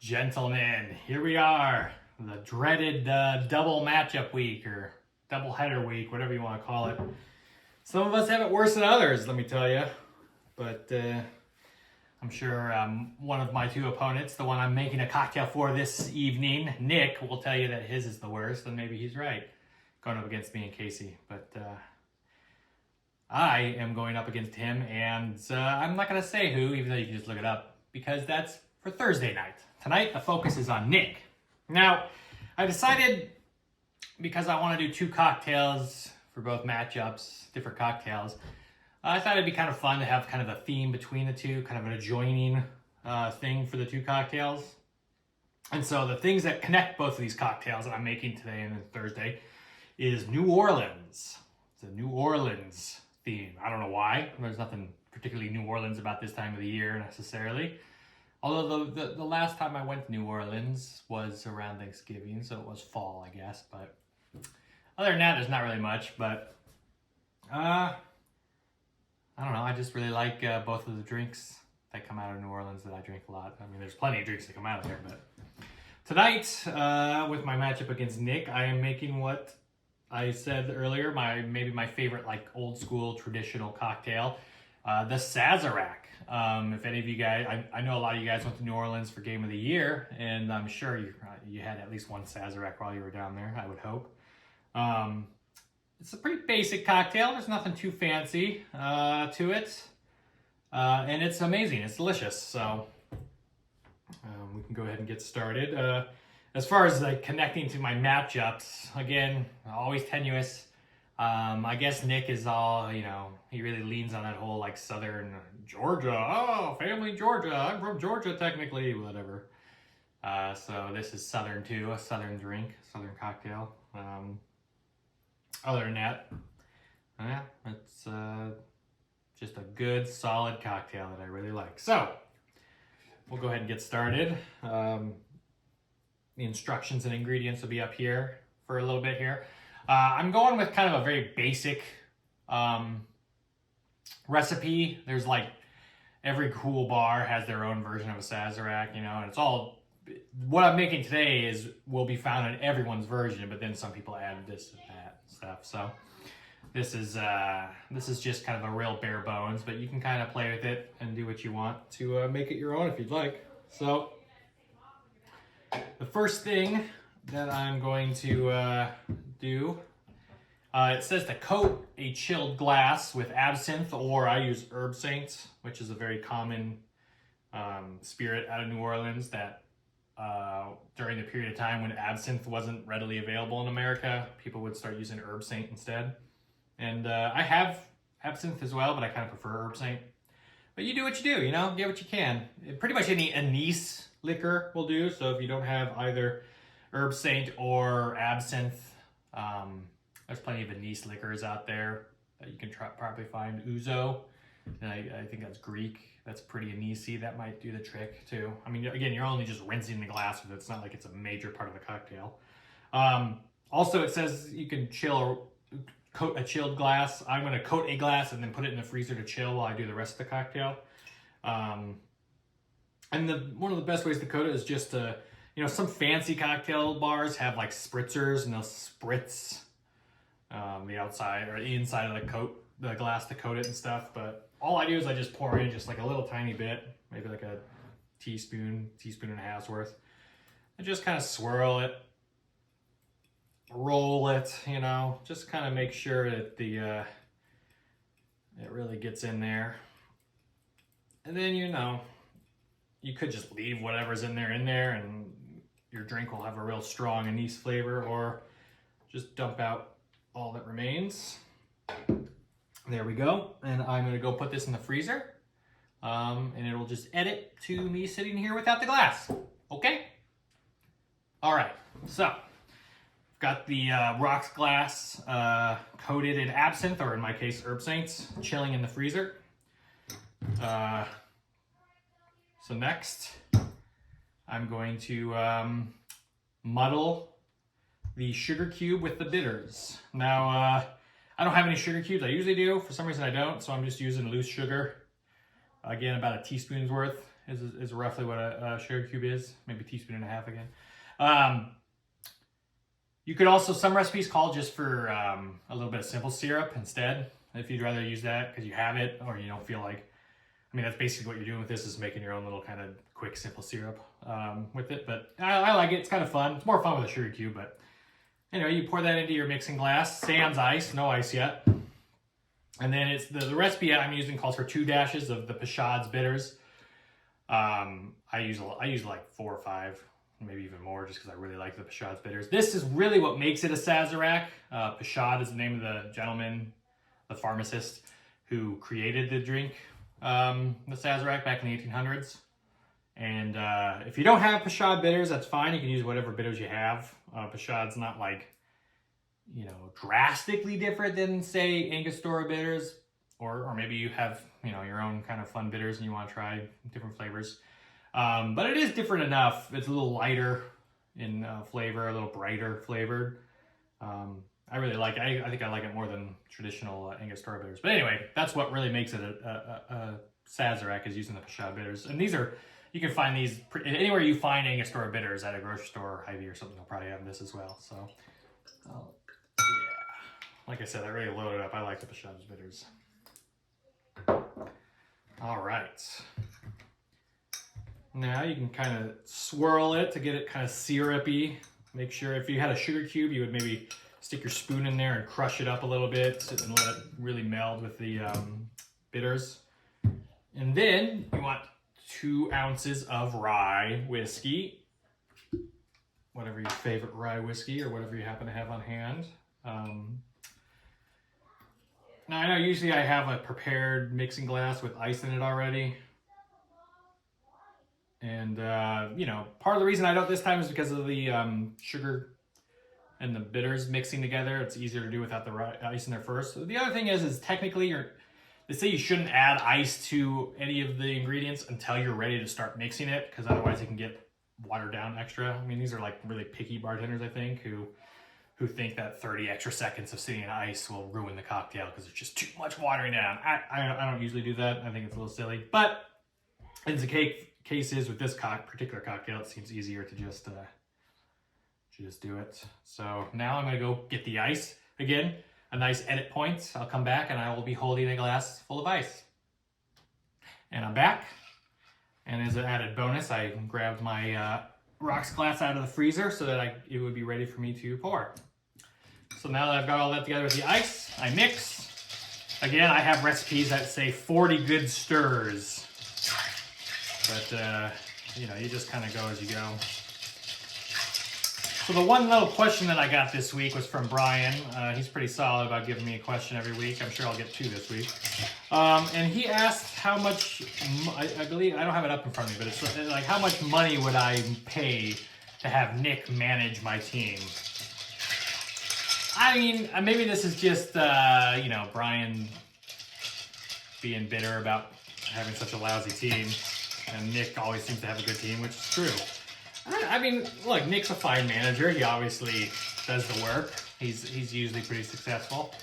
Gentlemen, here we are, the dreaded double matchup week or double header week, whatever you want to call it. Some of us have it worse than others, let me tell you. But I'm sure one of my two opponents, the one I'm making a cocktail for this evening, Nick, will tell you that his is the worst, and maybe he's right, going up against me and Casey. But I am going up against him, and I'm not going to say who, even though you can just look it up, because that's for Thursday night. Tonight, the focus is on Nick. Now, I decided, because I want to do two cocktails for both matchups, different cocktails, I thought it'd be kind of fun to have kind of a theme between the two, kind of an adjoining thing for the two cocktails. And so the things that connect both of these cocktails that I'm making today and Thursday is New Orleans. It's a New Orleans theme. I don't know why. There's nothing particularly New Orleans about this time of the year necessarily. Although the last time I went to New Orleans was around Thanksgiving, so it was fall, I guess. But other than that, there's not really much. But I don't know. I just really like both of the drinks that come out of New Orleans that I drink a lot. I mean, there's plenty of drinks that come out of there. But tonight, with my matchup against Nick, I am making what I said earlier, maybe my favorite like old school traditional cocktail, the Sazerac. If any of you guys, I know a lot of you guys went to New Orleans for Game of the Year, and I'm sure you had at least one Sazerac while you were down there, I would hope. It's a pretty basic cocktail. There's nothing too fancy to it. And it's amazing. It's delicious. So we can go ahead and get started. As far as like connecting to my matchups, again, always tenuous. I guess Nick is all, he really leans on that whole like Southern Georgia. Oh, family Georgia. I'm from Georgia technically, whatever. So this is Southern too, a Southern drink, Southern cocktail. Other than that, yeah, it's just a good, solid cocktail that I really like. So we'll go ahead and get started. The instructions and ingredients will be up here for a little bit here. I'm going with kind of a very basic recipe. There's like every cool bar has their own version of a Sazerac, and it's all, what I'm making today will be found in everyone's version, but then some people add this and that stuff. So this is just kind of a real bare bones, but you can kind of play with it and do what you want to make it your own if you'd like. So the first thing that I'm going to do, it says to coat a chilled glass with absinthe, or I use herb saint, which is a very common spirit out of New Orleans that during the period of time when absinthe wasn't readily available in America, people would start using herb saint instead. And I have absinthe as well, but I kind of prefer herb saint. But you do what you do, get what you can. Pretty much any anise liquor will do. So if you don't have either herb saint or absinthe, there's plenty of anise liquors out there that you can probably find. Ouzo, and I think that's Greek. That's pretty anisey. That might do the trick too. I mean, again, you're only just rinsing the glass with it. It's not like it's a major part of the cocktail. Also, it says you can coat a chilled glass. I'm going to coat a glass and then put it in the freezer to chill while I do the rest of the cocktail. And one of the best ways to coat it is just to, some fancy cocktail bars have like spritzers, and they'll spritz the outside or the inside of the glass to coat it and stuff. But all I do is I just pour in just like a little tiny bit, maybe like a teaspoon and a half's worth, and just kind of swirl it, roll it, just kind of make sure that it really gets in there. And then, you could just leave whatever's in there, and your drink will have a real strong anise flavor, or just dump out all that remains. There we go. And I'm going to go put this in the freezer, and it'll just edit to me sitting here without the glass. Okay? All right. So I've got the rocks glass coated in absinthe, or in my case, herb saints, chilling in the freezer. So next, I'm going to muddle the sugar cube with the bitters. Now, I don't have any sugar cubes. I usually do. For some reason, I don't. So I'm just using loose sugar. Again, about a teaspoon's worth. is roughly what a sugar cube is, maybe a teaspoon and a half again. You could also, some recipes call just for a little bit of simple syrup instead, if you'd rather use that because you have it or you don't feel like, I mean, that's basically what you're doing with this, is making your own little kind of quick, simple syrup with it. But I like it. It's kind of fun. It's more fun with a sugar cube. But anyway, you pour that into your mixing glass. Sans ice. No ice yet. And then it's the recipe I'm using calls for 2 dashes of the Pashad's bitters. I use like 4 or 5, maybe even more, just because I really like the Pashad's bitters. This is really what makes it a Sazerac. Pashad is the name of the gentleman, the pharmacist, who created the drink. The Sazerac back in the 1800s. And if you don't have Pashad bitters, that's fine. You can use whatever bitters you have. Pashad's not like, you know, drastically different than, say, Angostura bitters. Or maybe you have, you know, your own kind of fun bitters and you want to try different flavors. But it is different enough. It's a little lighter in flavor, a little brighter flavored. I really like it. I think I like it more than traditional Angostura bitters. But anyway, that's what really makes it a Sazerac, is using the Pashad bitters. And these are, you can find these anywhere you find Angostura bitters, at a grocery store or Hy-Vee or something. They'll probably have this as well. So, yeah. Like I said, I really loaded up. I like the Pashad bitters. All right. Now you can kind of swirl it to get it kind of syrupy. Make sure if you had a sugar cube, you would maybe stick your spoon in there and crush it up a little bit and let it really meld with the bitters. And then you want 2 ounces of rye whiskey, whatever your favorite rye whiskey or whatever you happen to have on hand. Now I know usually I have a prepared mixing glass with ice in it already. And, you know, part of the reason I don't this time is because of the sugar and the bitters mixing together. It's easier to do without the ice in there first. So the other thing is technically they say you shouldn't add ice to any of the ingredients until you're ready to start mixing it, because otherwise it can get watered down extra. I mean, these are like really picky bartenders, I think, who think that 30 extra seconds of sitting in ice will ruin the cocktail because it's just too much watering down. I don't usually do that. I think it's a little silly. But in the case is with this particular cocktail, it seems easier to just do it. So now I'm going to go get the ice. Again, a nice edit point. I'll come back and I will be holding a glass full of ice. And I'm back. And as an added bonus, I grabbed my rocks glass out of the freezer so that it would be ready for me to pour. So now that I've got all that together with the ice, I mix. Again, I have recipes that say 40 good stirs. But, you know, you just kind of go as you go. So the one little question that I got this week was from Brian. He's pretty solid about giving me a question every week. I'm sure I'll get 2 this week. And he asked how much, I believe, I don't have it up in front of me, but it's like how much money would I pay to have Nick manage my team? I mean, maybe this is just, you know, Brian being bitter about having such a lousy team. And Nick always seems to have a good team, which is true. I mean, look, Nick's a fine manager. He obviously does the work. He's usually pretty successful.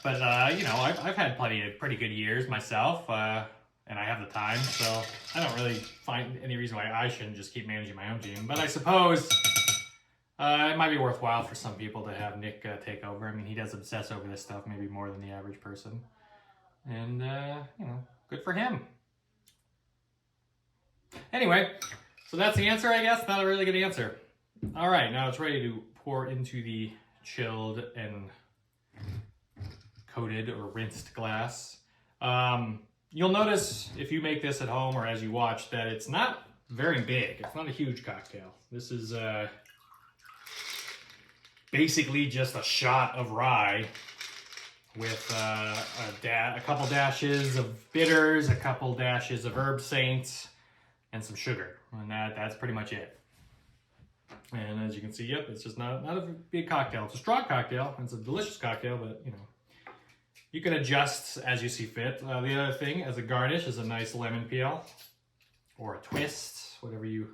But, you know, I've had pretty good years myself, and I have the time, so I don't really find any reason why I shouldn't just keep managing my own team. But I suppose it might be worthwhile for some people to have Nick take over. I mean, he does obsess over this stuff maybe more than the average person. And, you know, good for him. Anyway, so that's the answer, I guess. Not a really good answer. All right, now it's ready to pour into the chilled and coated or rinsed glass. You'll notice if you make this at home or as you watch that it's not very big. It's not a huge cocktail. This is basically just a shot of rye with a couple dashes of bitters, a couple dashes of herb saints, and some sugar, and that's pretty much it. And as you can see, yep, it's just not a big cocktail. It's a strong cocktail. It's a delicious cocktail, but you know, you can adjust as you see fit. The other thing as a garnish is a nice lemon peel or a twist, whatever you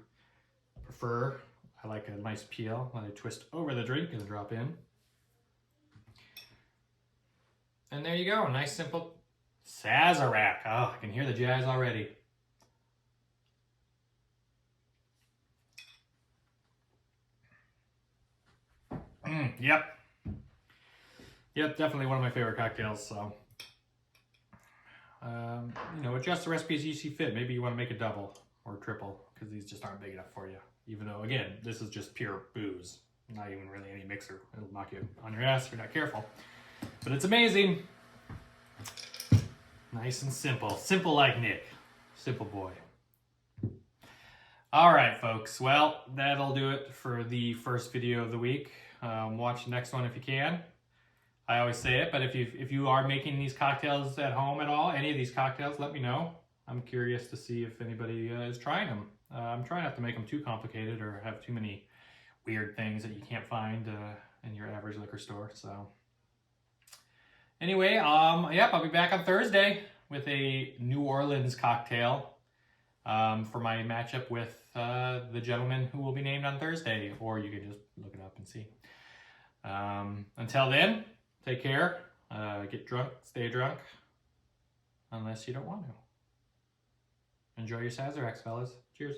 prefer. I like a nice peel that I twist over the drink and drop in. And there you go, a nice simple Sazerac. Oh, I can hear the jazz already. Yep. Yep, definitely one of my favorite cocktails, so. You know, adjust the recipe as you see fit. Maybe you want to make a double or triple, because these just aren't big enough for you. Even though, again, this is just pure booze. Not even really any mixer. It'll knock you on your ass if you're not careful. But it's amazing. Nice and simple. Simple like Nick. Simple boy. All right, folks. Well, that'll do it for the first video of the week. Watch the next one if you can. I always say it, but if you are making these cocktails at home at all, any of these cocktails, let me know. I'm curious to see if anybody is trying them. I'm trying not to make them too complicated or have too many weird things that you can't find in your average liquor store. So anyway, yep, I'll be back on Thursday with a New Orleans cocktail for my matchup with the gentleman who will be named on Thursday, or you can just look it up and see. Until then, take care, get drunk, stay drunk, unless you don't want to. Enjoy your Sazeracs, fellas. Cheers.